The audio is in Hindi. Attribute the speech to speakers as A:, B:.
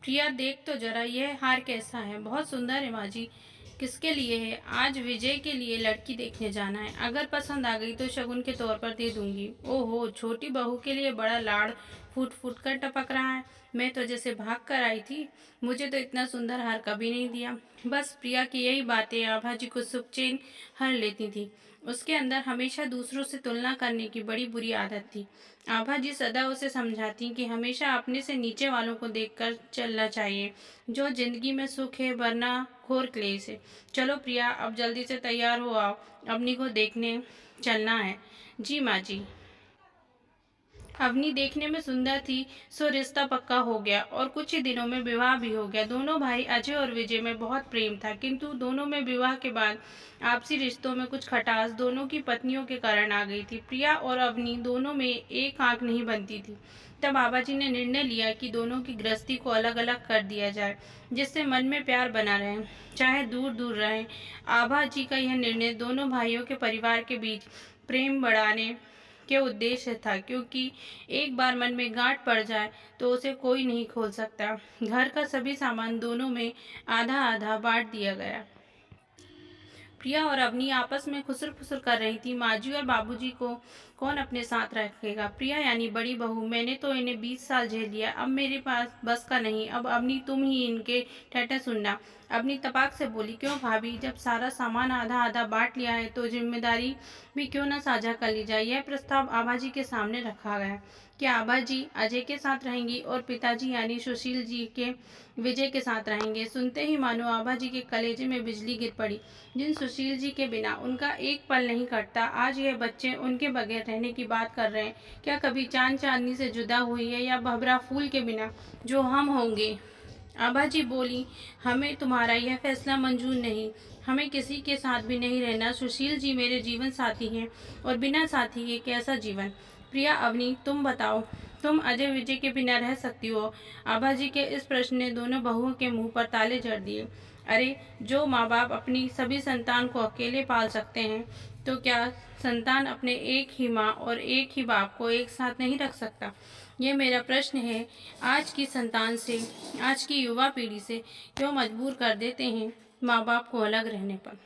A: प्रिया देख तो जरा यह हार कैसा है। बहुत सुंदर है माँ जी। किसके लिए है? आज विजय के लिए लड़की देखने जाना है। अगर पसंद आ गई तो शगुन के तौर पर दे दूंगी। ओहो, छोटी बहू के लिए बड़ा लाड़ फूट फूट कर टपक रहा है। मैं तो जैसे भाग कर आई थी। मुझे तो इतना सुंदर हार कभी नहीं दिया। बस प्रिया की यही बातें आभा जी को सुखचैन हर लेती थी। उसके अंदर हमेशा दूसरों से तुलना करने की बड़ी बुरी आदत थी। आभा जी सदा उसे समझाती कि हमेशा अपने से नीचे वालों को देखकर चलना चाहिए। जो जिंदगी में सुख है वरना घोर क्लेश है। चलो प्रिया, अब जल्दी से तैयार हो आओ, अवनी को देखने चलना है। जी माँ जी। अवनी देखने में सुंदर थी, सो रिश्ता पक्का हो गया और कुछ ही दिनों में विवाह भी हो गया। दोनों भाई अजय और विजय में बहुत प्रेम था, किंतु दोनों में विवाह के बाद आपसी रिश्तों में कुछ खटास दोनों की पत्नियों के कारण आ गई थी। प्रिया और अवनी दोनों में एक आंख नहीं बनती थी। तब बाबा जी ने निर्णय लिया कि दोनों की गृहस्थी को अलग अलग कर दिया जाए, जिससे मन में प्यार बना रहे, चाहे दूर दूर रहें। आभा जी का यह निर्णय दोनों भाइयों के परिवार के बीच प्रेम बढ़ाने के उद्देश्य था, क्योंकि एक बार मन में गांठ पड़ जाए तो उसे कोई नहीं खोल सकता। घर का सभी सामान दोनों में आधा आधा बांट दिया गया। प्रिया और अवनी आपस में खुसर फुसर कर रही थी। माँ जी और बाबूजी को कौन अपने साथ रखेगा। प्रिया यानी बड़ी बहू, मैंने तो इन्हें 20 साल झेल लिया, अब मेरे पास बस का नहीं। अब अवनी तुम ही इनके ठहठे सुनना। अवनी तपाक से बोली, क्यों भाभी, जब सारा सामान आधा आधा बांट लिया है तो जिम्मेदारी भी क्यों न साझा कर ली जाए। यह प्रस्ताव आभा जी के सामने रखा गया कि आभा जी अजय के साथ रहेंगी और पिताजी यानी सुशील जी के विजय के साथ रहेंगे। सुनते ही मानो आभा जी के कलेजे में बिजली गिर पड़ी। जिन सुशील जी के बिना उनका एक पल नहीं कटता, आज यह बच्चे उनके बगैर रहने की बात कर रहे हैं। क्या कभी चांद चांदनी से जुदा हुई है, या भंवरा फूल के बिना जो हम होंगे। आभा जी बोली, हमें तुम्हारा यह फैसला मंजूर नहीं। हमें किसी के साथ भी नहीं रहना। सुशील जी मेरे जीवन साथी हैं और बिना साथी के कैसा जीवन। प्रिया, अवनी, तुम बताओ, तुम अजय विजय के बिना रह सकती हो? आभा जी के इस प्रश्न ने दोनों बहुओं के मुंह पर ताले जड़ दिए। अरे, जो माँ बाप अपनी सभी संतान को अकेले पाल सकते हैं, तो क्या संतान अपने एक ही माँ और एक ही बाप को एक साथ नहीं रख सकता? ये मेरा प्रश्न है। आज की संतान से, आज की युवा पीढ़ी से क्यों मजबूर कर देते हैं माँ बाप को अलग रहने पर।